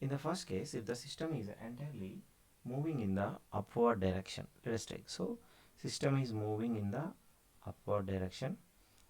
In the first case, if the system is entirely moving in the upward direction, let us take. So system is moving in the upward direction,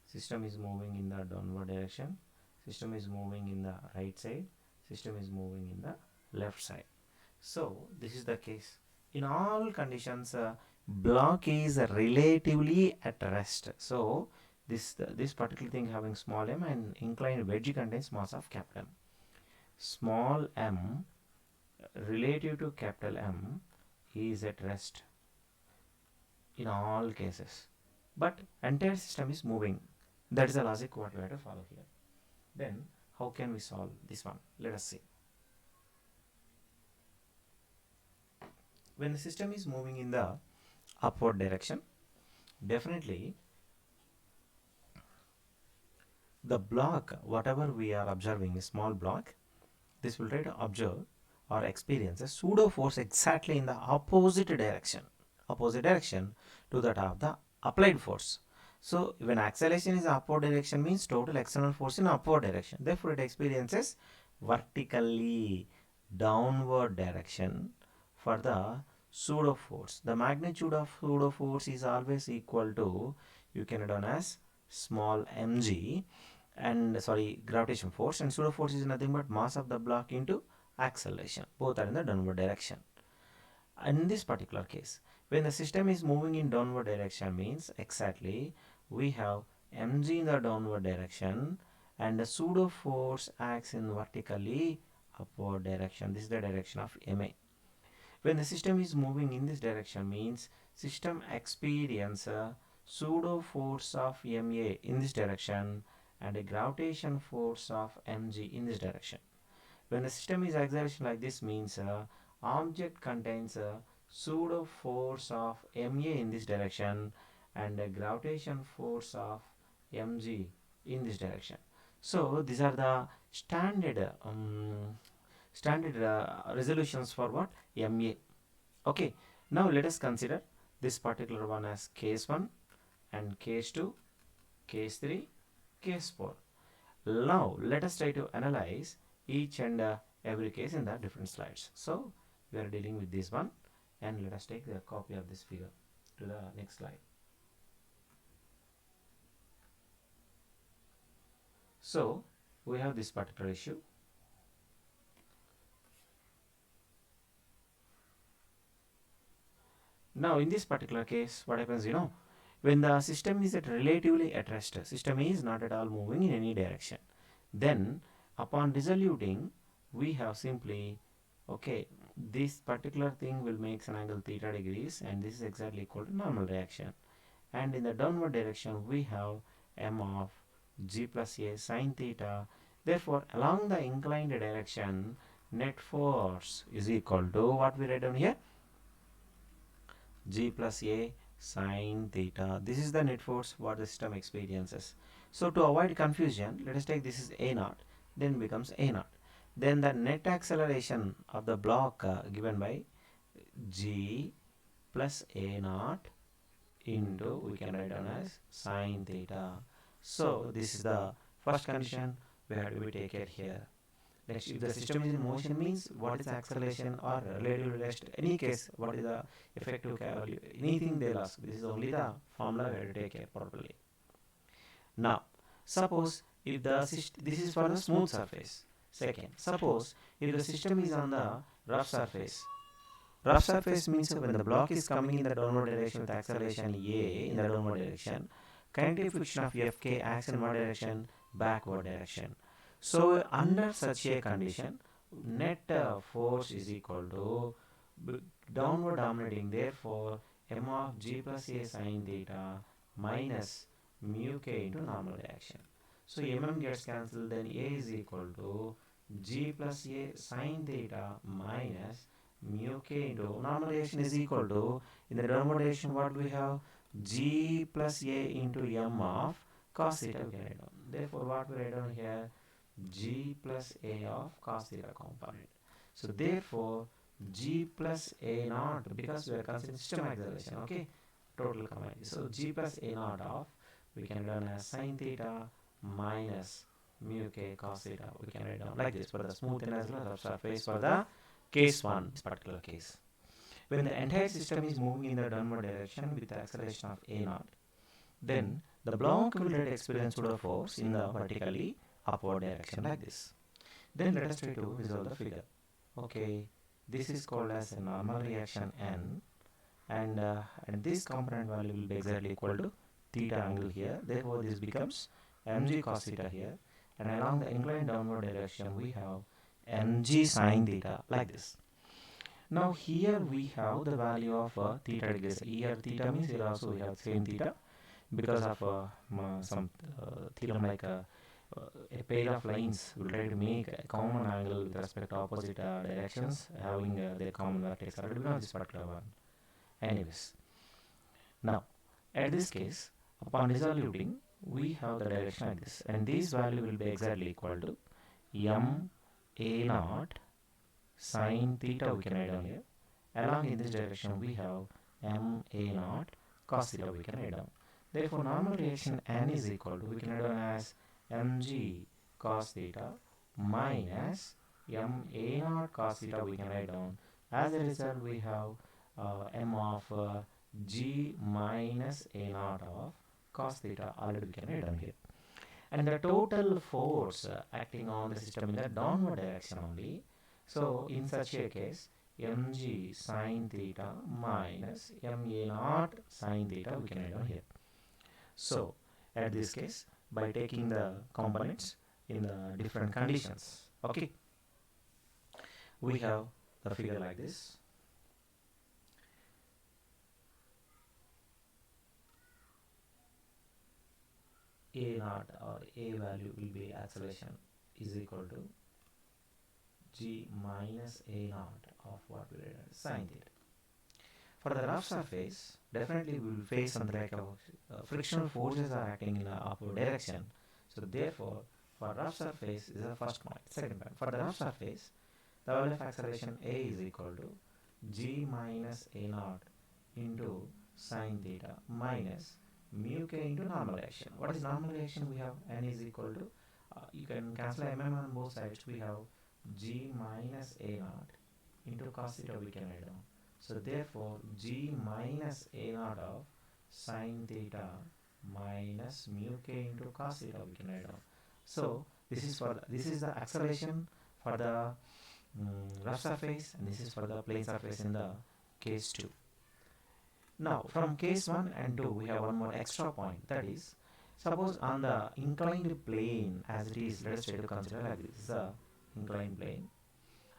system is moving in the downward direction, system is moving in the right side, system is moving in the left side. So this is the case. In all conditions, block is relatively at rest. So this particular thing having small m and inclined wedge contains mass of capital M. Small m relative to capital M is at rest in all cases. But entire system is moving. That is the logic what we have to follow here. Then how can we solve this one? Let us see. When the system is moving in the upward direction, definitely the block, whatever we are observing, a small block, this will try to observe or experience a pseudo force exactly in the opposite direction to that of the applied force. So when acceleration is upward direction means total external force in upward direction. Therefore it experiences vertically downward direction for the pseudo force. The magnitude of pseudo force is always equal to, you can write down as small mg, and sorry, gravitation force, and pseudo force is nothing but mass of the block into acceleration. Both are in the downward direction. In this particular case, when the system is moving in downward direction means exactly we have mg in the downward direction and the pseudo force acts in vertically upward direction. This is the direction of ma. When the system is moving in this direction means system experience a pseudo force of ma in this direction and a gravitation force of mg in this direction. When the system is acceleration like this means object contains a pseudo force of ma in this direction and a gravitation force of mg in this direction. So these are the standard resolutions for what? Ma. Okay, now let us consider this particular one as case 1 and case 2, case 3, case 4. Now let us try to analyze each and every case in the different slides. So we are dealing with this one, and let us take the copy of this figure to the next slide. So we have this particular issue. Now in this particular case, what happens, when the system is relatively at rest, system is not at all moving in any direction, then upon resoluting we have simply, okay, this particular thing will make an angle theta degrees, and this is exactly equal to normal reaction, and in the downward direction we have m of g plus a sine theta. Therefore along the inclined direction net force is equal to what we write down here, g plus a sine theta. This is the net force what the system experiences. So to avoid confusion, let us take this is a naught, then becomes a naught. Then the net acceleration of the block given by g plus a naught into, we can write down as sine theta. So this is the first condition we have to be taken here. Next, if the system is in motion means what is the acceleration or relative rest, any case what is the effective value, anything they'll ask. This is only the formula we have to take care properly. Now suppose if the this is for the smooth surface. Second, suppose if the system is on the rough surface. Rough surface means when the block is coming in the downward direction with acceleration a in the downward direction, kinetic friction of Fk acts in what direction? Backward direction. So under such a condition, net force is equal to downward dominating, therefore m of g plus a sine theta minus mu k into normal reaction. So gets cancelled, then a is equal to g plus a sine theta minus mu k into normal reaction is equal to, in the downward direction what we have, g plus a into m of cos theta we can write down. Therefore what we write down here, g plus a of cos theta component. So therefore g plus a naught, because we are considering system acceleration, okay, total combined. So g plus a naught of, we can learn as sine theta minus mu k cos theta we can write down like this for the smooth and as well as rough surface for the case 1, this particular case. When the entire system is moving in the downward direction with the acceleration of a naught, then the block will experience pseudo force in the vertically upward direction like this. Then let us try to resolve the figure. Okay, this is called as a normal reaction n, and this component value will be exactly equal to theta angle here. Therefore, this becomes mg cos theta here, and along the inclined downward direction we have mg sin theta like this. Now here we have the value of theta degrees. Here theta means here also we have same theta because of some theorem like a pair of lines will try to make a common angle with respect to opposite directions having their common vertex. Already we know this particular one. Anyways, now at this case, upon resoluting, we have the direction like this, and this value will be exactly equal to m a naught sin theta we can write down here. Along in this direction we have m a naught cos theta we can write down. Therefore, normal reaction n is equal to, we can write down as mg cos theta minus m a naught cos theta we can write down. As a result, we have m of g minus a naught of cos theta already we can write down here. And the total force acting on the system in the downward direction only. So in such a case, mg sin theta minus ma naught sin theta we can write down here. So at this case, by taking the components in the different conditions, okay, we have the figure like this. A naught or a value will be acceleration is equal to g minus a naught of what we read as sin theta. For the rough surface, definitely we will face something like frictional forces are acting in the upward direction. So therefore, for rough surface is the first point. Second point, for the rough surface, the value of acceleration a is equal to g minus a naught into sin theta minus mu k into normal reaction. What is normal reaction? We have n is equal to, you can cancel mm on both sides. We have g minus a naught into cos theta we can write down. So therefore, g minus a naught of sin theta minus mu k into cos theta we can write down. So this is for this is the acceleration for the rough surface, and this is for the plane surface in the case 2. Now from case 1 and 2 we have one more extra point, that is, suppose on the inclined plane as it is, let us try to consider like this is the inclined plane.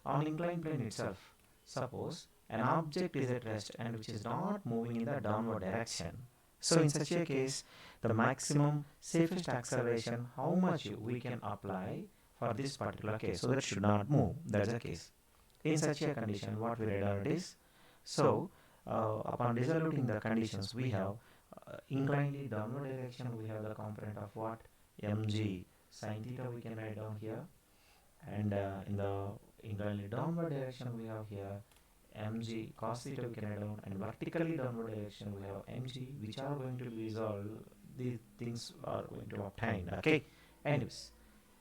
On inclined plane itself, suppose an object is at rest and which is not moving in the downward direction. So in such a case, the maximum safest acceleration, how much we can apply for this particular case, so that should not move. That's the case. In such a condition, what we read out is, so upon resoluting the conditions, we have inclined downward direction, we have the component of what? mg sin theta we can write down here, and in the inclined downward direction we have here mg cos theta we can write down, and vertically downward direction we have mg, which are going to be resolved. These things are going to obtain. Okay. Anyways,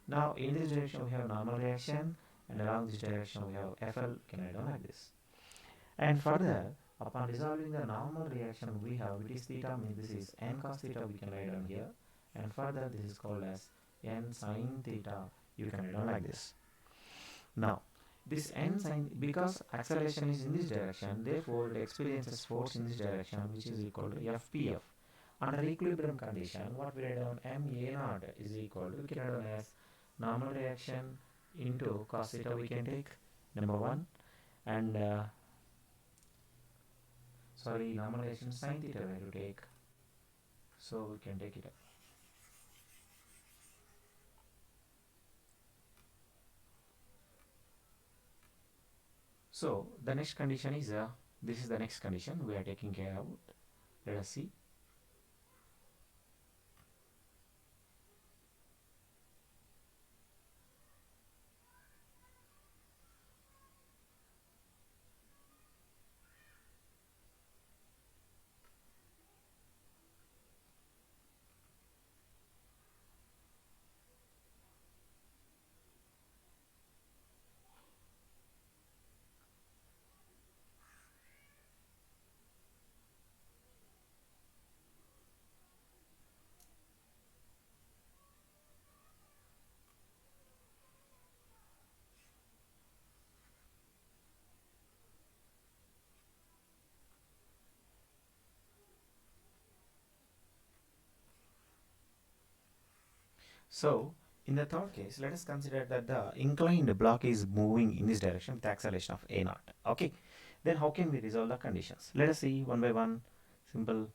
now in this direction we have normal reaction, and along this direction we have FL can write down like this. And further, upon resolving the normal reaction we have, it is theta means this is n cos theta we can write down here, and further this is called as n sin theta you can write down like this. Now this n sin, because acceleration is in this direction, therefore it experiences force in this direction, which is equal to fpf. Under equilibrium condition, what we write down ma naught is equal to, we can write down as normal reaction into cos theta we can take, number 1, and normal reaction sin theta we have to take, so we can take it up. So the next condition is, this is the next condition we are taking care of. Let us see. So in the third case, let us consider that the inclined block is moving in this direction with acceleration of a naught. Okay, then how can we resolve the conditions? Let us see one by one. Simple.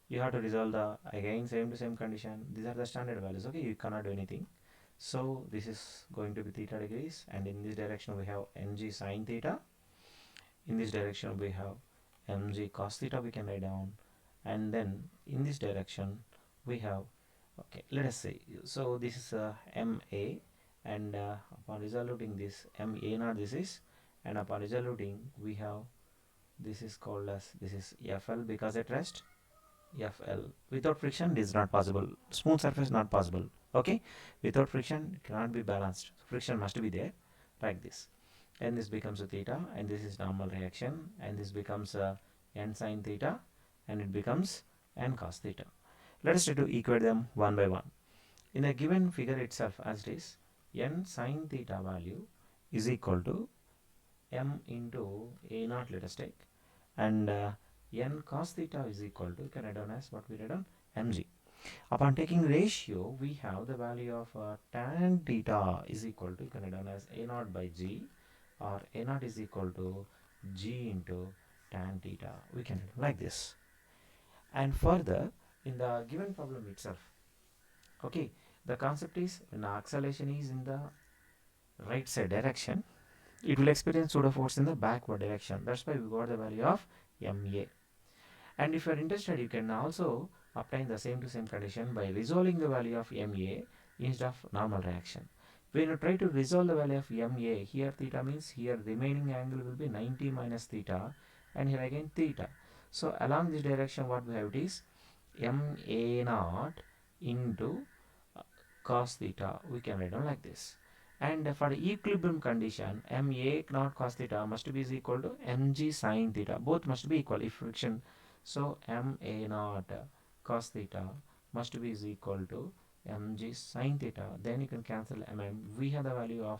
You have to resolve the again same to same condition. These are the standard values. Okay, you cannot do anything. So this is going to be theta degrees, and in this direction we have mg sine theta. In this direction we have mg cos theta, we can write down, and then in this direction we have, okay, let us say, so this is ma, and upon resoluting this ma naught this is, and upon resoluting we have, this is called as, this is fl, because at rest fl, without friction it is not possible, smooth surface not possible. Okay, without friction it cannot be balanced, friction must be there, like this, and this becomes a theta, and this is normal reaction, and this becomes a n sine theta, and it becomes n cos theta. Let us try to equate them one by one. In a given figure itself, as it is, n sine theta value is equal to m into a naught, let us take, and n cos theta is equal to, you can write down as what we write on, mg. Upon taking ratio, we have the value of tan theta is equal to, you can write down as a naught by g, or a naught is equal to g into tan theta, we can write like this. And further, in the given problem itself, okay, the concept is when the acceleration is in the right side direction, it will experience pseudo force in the backward direction. That's why we got the value of ma. And if you are interested, you can also obtain the same to same condition by resolving the value of ma instead of normal reaction. When you try to resolve the value of ma, here theta means here remaining angle will be 90 minus theta, and here again theta. So along this direction what we have, it is ma naught into cos theta, we can write down like this. And for the equilibrium condition, ma naught cos theta must be is equal to mg sin theta, both must be equal if friction. So ma naught cos theta must be is equal to mg sin theta, then you can cancel we have the value of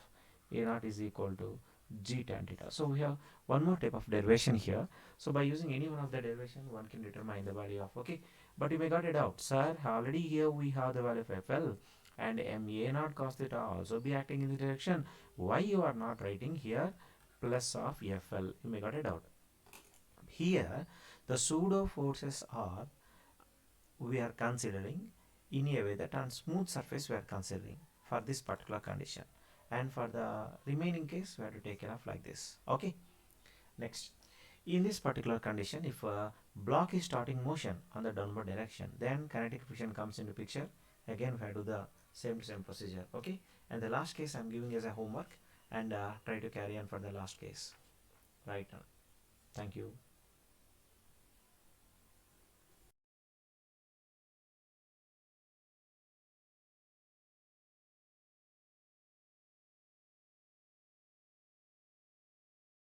a naught is equal to g tan theta. So we have one more type of derivation here. So by using any one of the derivation, one can determine the value of, okay. But you may got a doubt, sir, already here we have the value of fl, and ma naught cos theta also be acting in the direction, why you are not writing here plus of fl? You may got a doubt. Here the pseudo forces are, we are considering in a way that on smooth surface we are considering for this particular condition, and for the remaining case we have to take care of like this. Okay, next, in this particular condition, if a block is starting motion on the downward direction, then kinetic friction comes into picture. Again we have to do the same to same procedure. Okay, and the last case I'm giving as a homework, and try to carry on for the last case right now. Thank you.